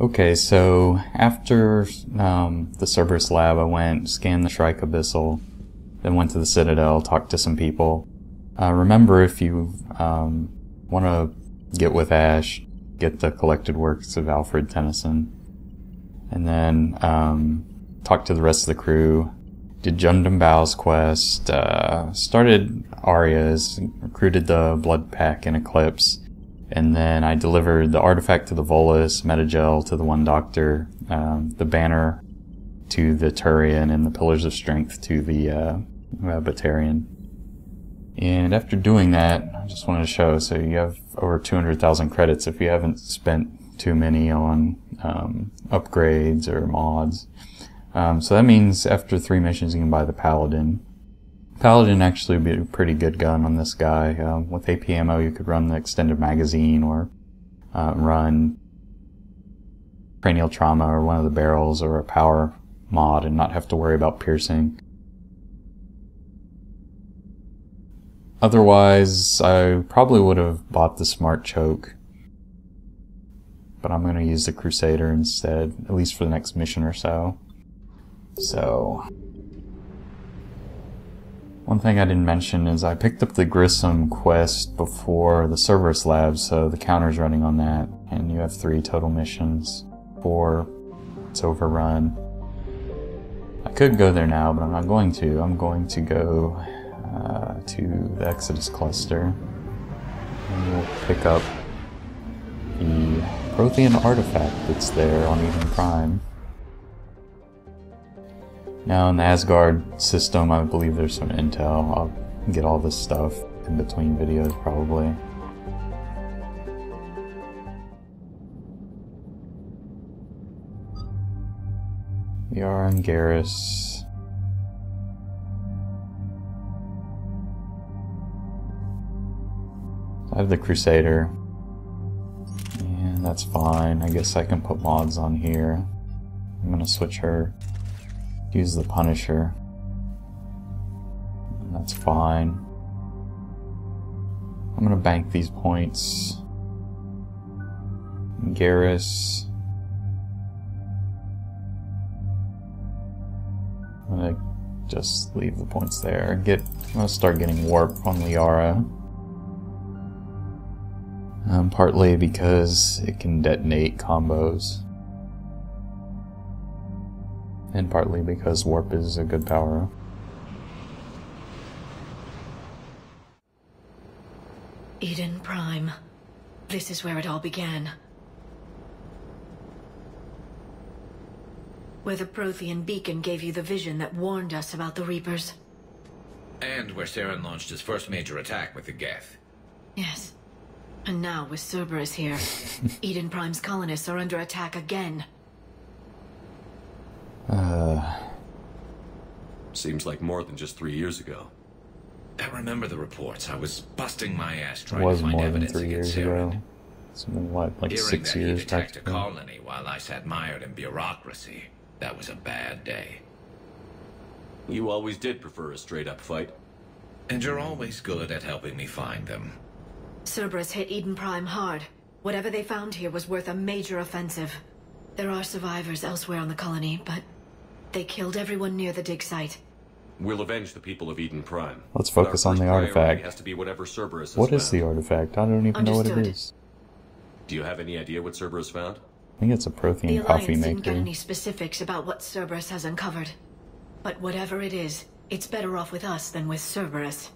Okay, so after the Cerberus lab, I went, scanned the Shrike Abyssal, then went to the Citadel, talked to some people. Remember, if you want to get with Ash, get the collected works of Alfred Tennyson, and then talk to the rest of the crew, did Jundum Bao's quest, started Arya's, recruited the Blood Pack in Eclipse, and then I delivered the artifact to the Volus, Metagel to the One Doctor, the banner to the Turian, and the Pillars of Strength to the Batarian. And after doing that, I just wanted to show, so you have over 200,000 credits if you haven't spent too many on upgrades or mods. So that means after 3 missions you can buy the Paladin. Paladin actually would be a pretty good gun on this guy. With AP ammo you could run the extended magazine or run cranial trauma or one of the barrels or a power mod and not have to worry about piercing. Otherwise, I probably would have bought the Smart Choke, but I'm going to use the Crusader instead, at least for the next mission or so. So, one thing I didn't mention is I picked up the Grissom quest before the Cerberus lab, so the counter's running on that, and you have 3 total missions before it's overrun. I could go there now, but I'm not going to. I'm going to go to the Exodus cluster, and we'll pick up the Prothean artifact that's there on Eden Prime. Now in the Asgard system, I believe there's some intel. I'll get all this stuff in between videos probably. We are on Garrus. I have the Crusader, and that's fine. I guess I can put mods on here. I'm gonna switch her, use the Punisher, and that's fine. I'm gonna bank these points. Garrus. I'm gonna just leave the points there. I'm gonna start getting warp on Liara. Partly because it can detonate combos, and partly because warp is a good power up. Eden Prime. This is where it all began. Where the Prothean beacon gave you the vision that warned us about the Reapers. And where Saren launched his first major attack with the Geth. Yes. And now, with Cerberus here, Eden Prime's colonists are under attack again. Seems like more than just 3 years ago. I remember the reports. I was busting my ass trying to find evidence against Saren. It's been what, like Hearing 6 that he'd years attacked a practically? colony while I sat mired in bureaucracy. That was a bad day. You always did prefer a straight-up fight. And you're always good at helping me find them. Cerberus hit Eden Prime hard. Whatever they found here was worth a major offensive. There are survivors elsewhere on the colony, but they killed everyone near the dig site. We'll avenge the people of Eden Prime. Let's focus on the artifact. Has to be whatever Cerberus has What is the found. artifact? I don't even know what it Understood. is. Do you have any idea what Cerberus found? I think it's a The Prothean Alliance coffee didn't get maker. any specifics about what Cerberus has uncovered. But whatever it is, it's better off with us than with Cerberus.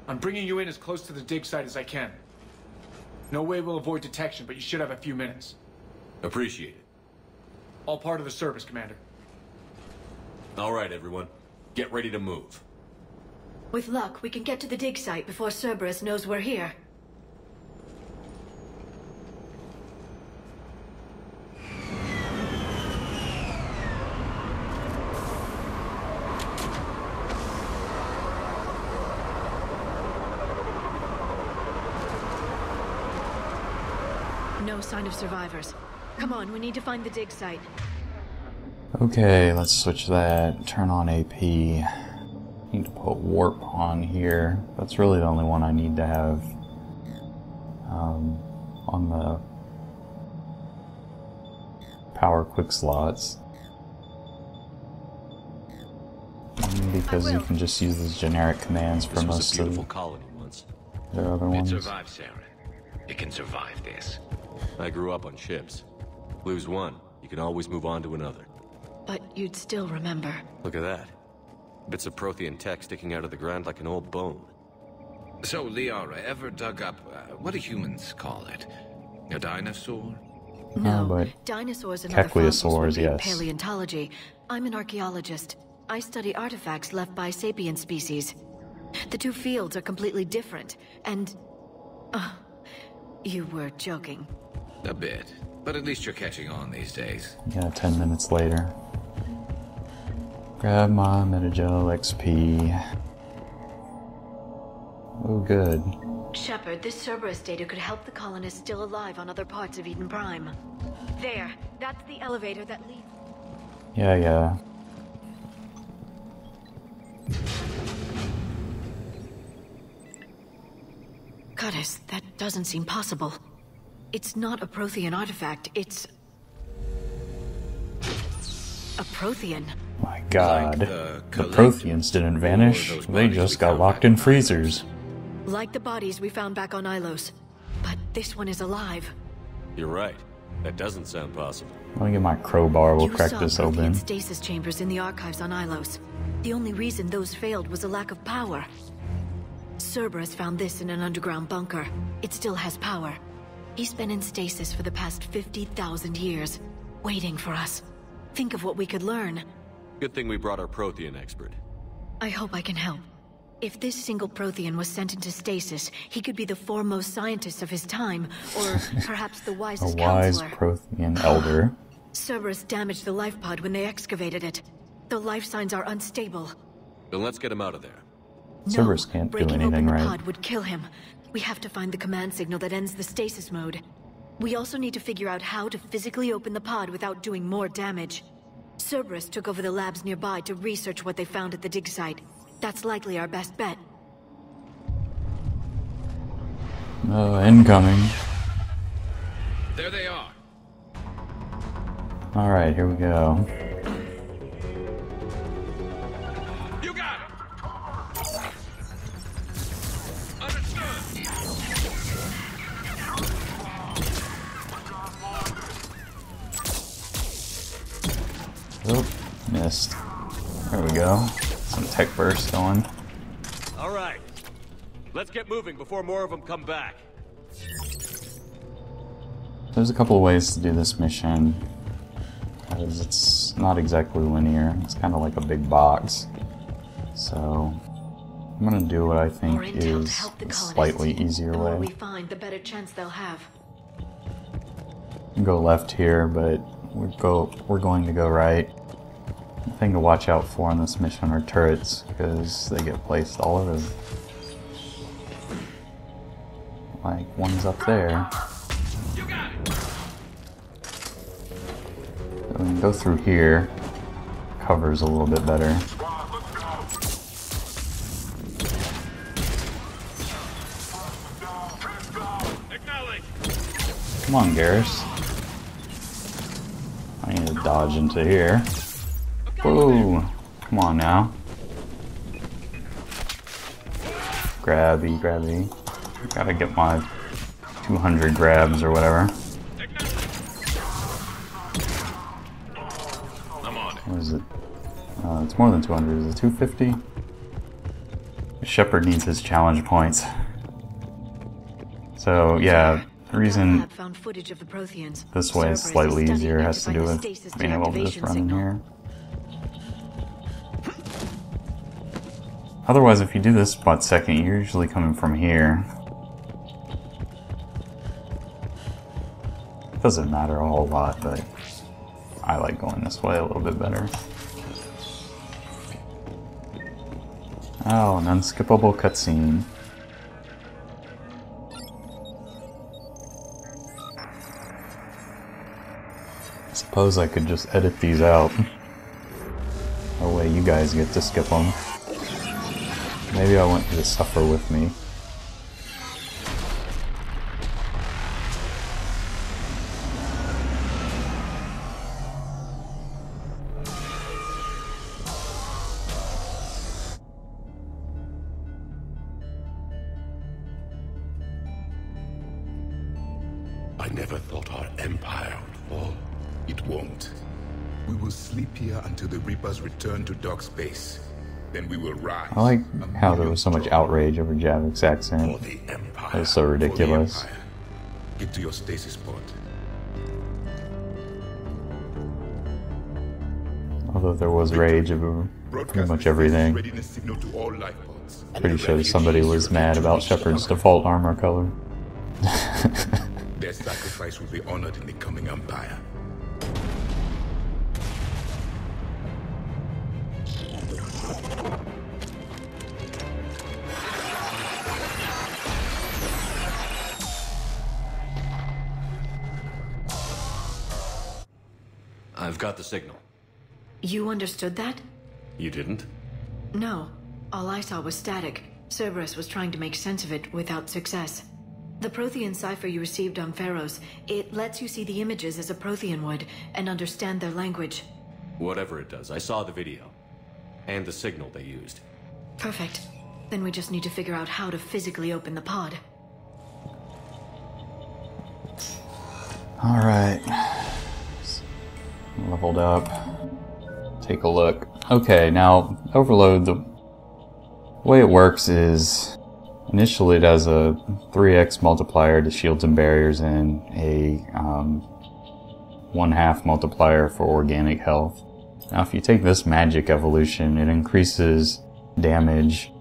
I'm bringing you in as close to the dig site as I can. No way we'll avoid detection, but you should have a few minutes. Appreciate it. All part of the service, Commander. All right, everyone. Get ready to move. With luck, we can get to the dig site before Cerberus knows we're here. No sign of survivors. Come on, we need to find the dig site. Okay, let's switch that. Turn on AP. Need to put warp on here. That's really the only one I need to have on power quick slots. Because you can just use those generic commands for most of the colony once. other ones. It survived, Sarah. It can survive this. I grew up on ships. Lose one, you can always move on to another. But you'd still remember. Look at that. Bits of Prothean tech sticking out of the ground like an old bone. So, Liara, ever dug up, what do humans call it? A dinosaur? No, but dinosaurs and other fossils would Cephalosaurs, be in yes. paleontology. I'm an archaeologist. I study artifacts left by sapient species. The two fields are completely different, and... you were joking. A bit. But at least you're catching on these days. Yeah, 10 minutes later. Grab my Metagel XP. Oh, good. Shepard, this Cerberus data could help the colonists still alive on other parts of Eden Prime. There, that's the elevator that leads... Yeah. Goddess, that doesn't seem possible. It's not a Prothean artifact, it's... a Prothean. My god. Like the the Protheans didn't vanish. those They bodies just we got found locked back in on freezers. Like the bodies we found back on Ilos. But this one is alive. You're right. That doesn't sound possible. Let me get my crowbar, we'll You crack saw this Prothean open. stasis chambers in the archives on Ilos. The only reason those failed was a lack of power. Cerberus found this in an underground bunker. It still has power. He's been in stasis for the past 50,000 years, waiting for us. Think of what we could learn. Good thing we brought our Prothean expert. I hope I can help. If this single Prothean was sent into stasis, he could be the foremost scientist of his time, or perhaps the A wisest wise counselor. Prothean elder. Cerberus damaged the life pod when they excavated it. The life signs are unstable. Then let's get him out of there. Cerberus can't do breaking anything open the right. pod would kill him. We have to find the command signal that ends the stasis mode. We also need to figure out how to physically open the pod without doing more damage. Cerberus took over the labs nearby to research what they found at the dig site. That's likely our best bet. Incoming. There they are. Alright, here we go. You got it! Understood! Oh, missed. There we go. Some tech burst going. All right. Let's get moving before more of them come back. There's a couple of ways to do this mission. Because it's not exactly linear. It's kind of like a big box. So, I'm gonna do what I think More intel to is help the a colonists. slightly easier The more we way. find, the better chance they'll have. Go left here, but we're going to go right. The thing to watch out for on this mission are turrets, because they get placed all over. Like one's up there. You got it! So we can go through here. Covers a little bit better. Acknowledge! Come on, Garrus. I need to dodge into here. Whoa! Come on now. Grabby. Gotta get my 200 grabs or whatever. I'm on it. What is it? It's more than 200. Is it 250? Shepard needs his challenge points. So, yeah, the reason Lab found footage of the Protheans. this way is Cerberus slightly studying easier it has to find do the with stasis being able to just deactivation run in signal. here. Otherwise, if you do this spot second, you're usually coming from here. Doesn't matter a whole lot, but I like going this way a little bit better. Oh, an unskippable cutscene. I suppose I could just edit these out. That way you guys get to skip them. Maybe I want you to suffer with me. never thought our empire would fall. It won't. We will sleep here until the Reapers return to dark space. Then we will rise. I like how there was so much outrage over Javik's accent. For the empire. It was so ridiculous. Get to your stasis pod. Although there was rage over pretty much everything. Readiness signal to all life pods. Pretty sure somebody was mad about Shepard's default armor color. Their sacrifice will be honored in the coming empire. I've got the signal. You understood that? You didn't? No. All I saw was static. Cerberus was trying to make sense of it without success. The Prothean cipher you received on Pharaohs, it lets you see the images as a Prothean would, and understand their language. Whatever it does, I saw the video. And the signal they used. Perfect. Then we just need to figure out how to physically open the pod. Alright. Leveled up. Take a look. Okay, now, Overload, the way it works is initially it has a 3x multiplier to shields and barriers and a 1/2 multiplier for organic health. Now if you take this magic evolution, it increases damage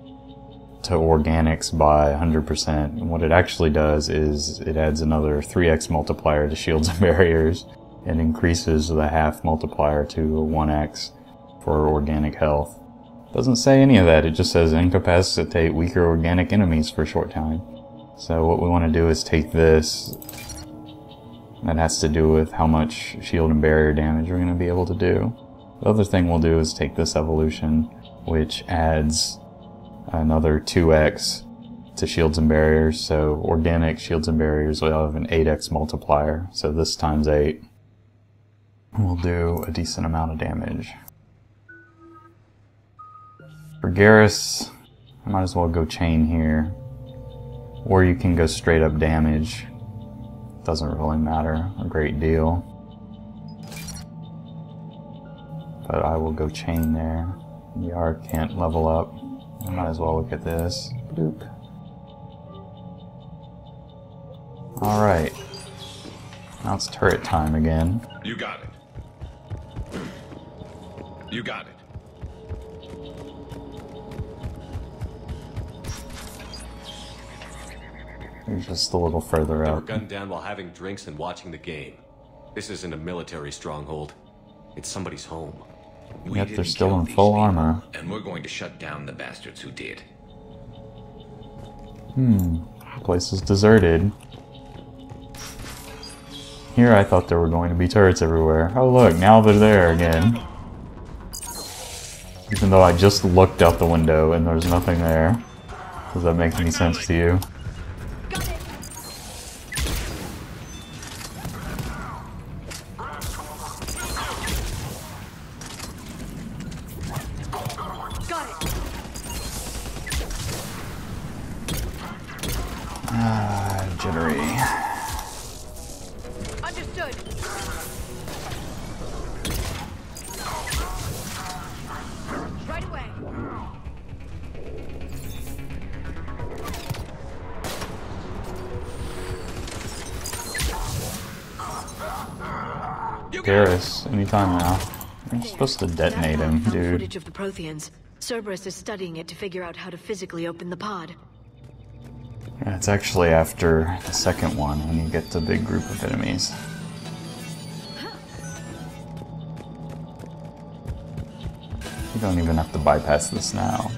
to organics by 100%. And what it actually does is it adds another 3x multiplier to shields and barriers and increases the 1/2 multiplier to a 1x for organic health. Doesn't say any of that, it just says incapacitate weaker organic enemies for a short time. So what we want to do is take this, that has to do with how much shield and barrier damage we're going to be able to do. The other thing we'll do is take this evolution, which adds another 2x to shields and barriers, so organic shields and barriers will have an 8x multiplier, so this times 8 will do a decent amount of damage. For Garrus, I might as well go chain here. Or you can go straight up damage. Doesn't really matter a great deal. But I will go chain there. Yar can't level up. I might as well look at this. Bloop. Alright. Now it's turret time again. You got it. You got it. You're just a little further They were up. gunned down while having drinks and watching the game. This isn't a military stronghold. It's somebody's home. We Yet they're didn't still kill in these full people, armor. and we're going to shut down the bastards who did. The place is deserted. Here I thought there were going to be turrets everywhere. Oh look, now they're there again. Even though I just looked out the window and there's nothing there. Does that make any sense to you? Jittery. Understood. Right away. Garrus, anytime now. You're supposed to detonate him, dude. Footage of the Protheans. Cerberus is studying it to figure out how to physically open the pod. Yeah, it's actually after the second one when you get the big group of enemies. You don't even have to bypass this now.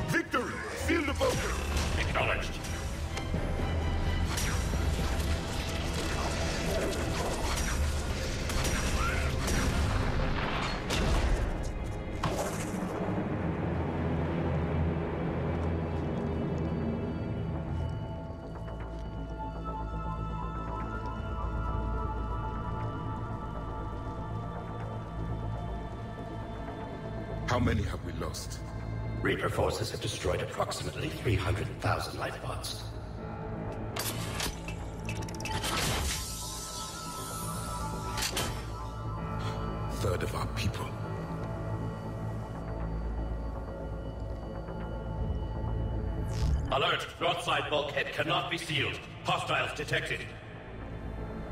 Victory! Seal the bunker! Acknowledged. How many have we lost? Reaper forces have destroyed approximately 300,000 life pods. Third of our people. Alert! North side bulkhead cannot be sealed. Hostiles detected.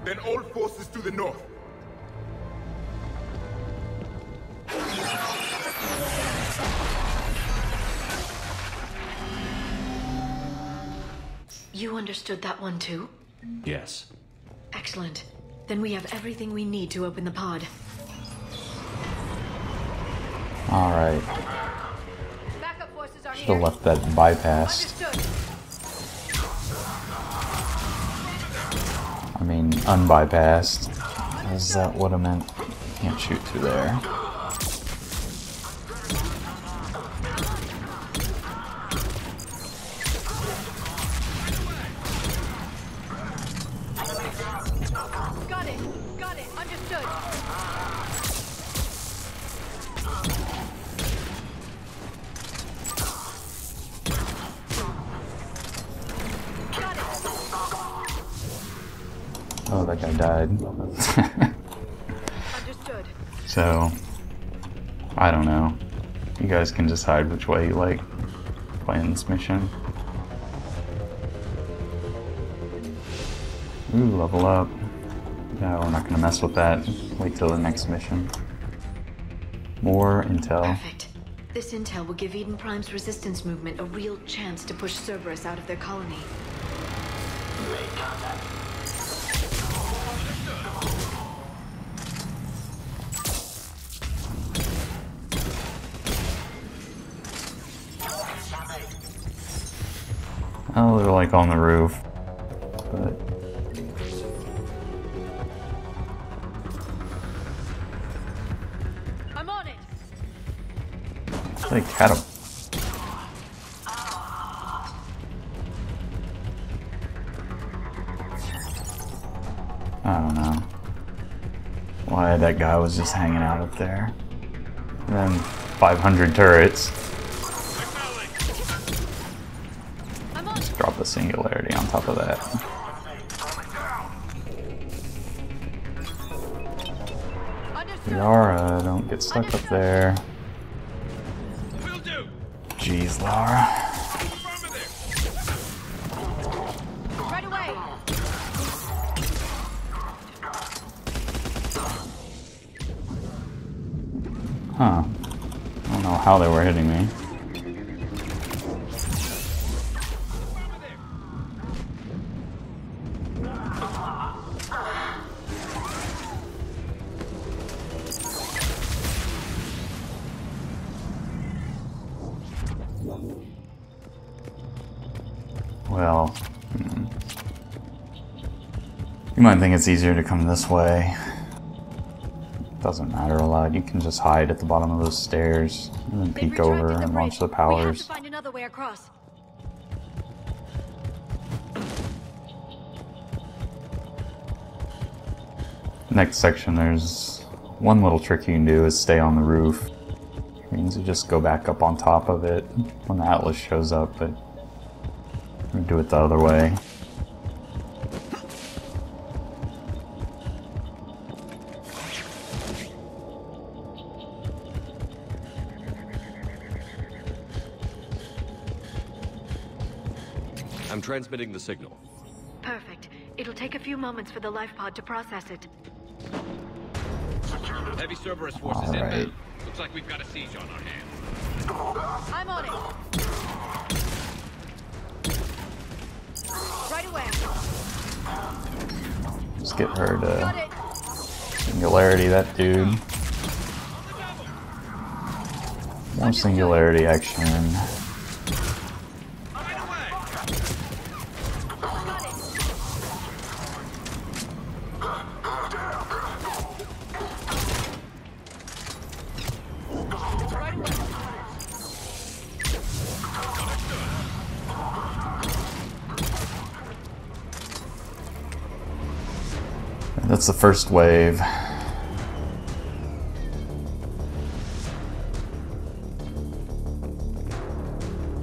Then all forces to the north. You understood that one too? Yes. Excellent. Then we have everything we need to open the pod. Alright. Backup forces are Should have left that bypassed. I mean, unbypassed. Is that what I meant? Can't shoot through there. Got it. Understood. Oh, that guy died. Understood. So, I don't know. You guys can decide which way you like playing this mission. Ooh, level up. No, we're not gonna mess with that. Wait till the next mission. More intel. Perfect. This intel will give Eden Prime's resistance movement a real chance to push Cerberus out of their colony. Make contact. Oh, they're like on the roof. But I'm on it. they had a I don't know why that guy was just hanging out up there. And then 500 turrets. Just drop a singularity on top of that. Lara, don't get stuck up there. Jeez, Lara. Right away. Huh. I don't know how they were hitting me. Well, you might think it's easier to come this way. Doesn't matter a lot. You can just hide at the bottom of those stairs and then peek over and launch the We have powers. to find another way across. Next section, there's one little trick you can do is stay on the roof. It means you just go back up on top of it when the Atlas shows up, but we do it the other way. I'm transmitting the signal. Perfect. It'll take a few moments for the life pod to process it. Heavy Cerberus forces All right. inbound. Looks like we've got a siege on our hands. I'm on it. Right away. Let's get her to singularity that dude. More singularity action. That's the first wave.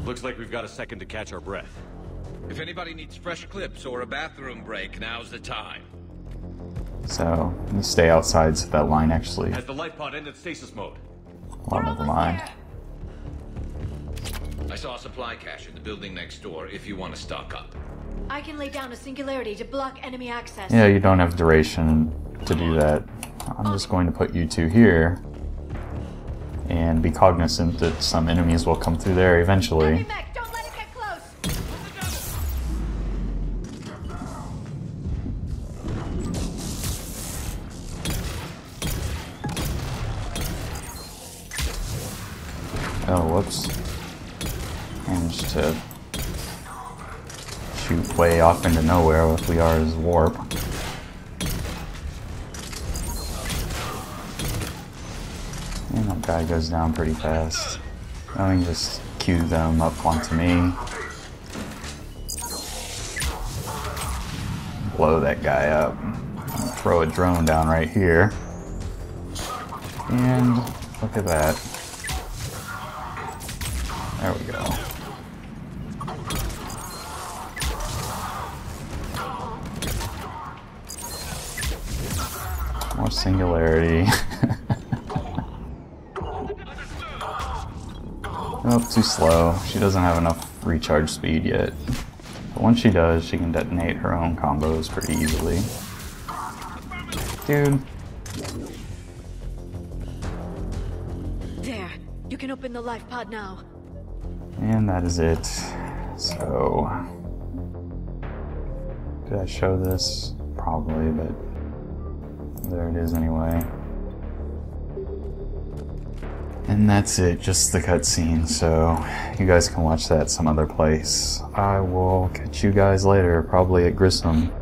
Looks like we've got a second to catch our breath. If anybody needs fresh clips or a bathroom break, now's the time. So, you stay outside so that line actually... Has the life pod ended stasis mode? Oh, never mind. I saw a supply cache in the building next door if you want to stock up. I can lay down a singularity to block enemy access. Yeah, you don't have duration to do that. I'm just going to put you two here and be cognizant that some enemies will come through there eventually. Mech, don't let it get close. Oh, whoops. Managed to shoot way off into nowhere with Liara's warp. And that guy goes down pretty fast. I can just queue them up onto me. Blow that guy up. Throw a drone down right here. And look at that. There we go. More singularity. Nope, too slow. She doesn't have enough recharge speed yet. But once she does, she can detonate her own combos pretty easily. Dude. There. You can open the life pod now. And that is it. So... did I show this? Probably, but... there it is anyway. And that's it, just the cutscene, so you guys can watch that some other place. I will catch you guys later, probably at Grissom.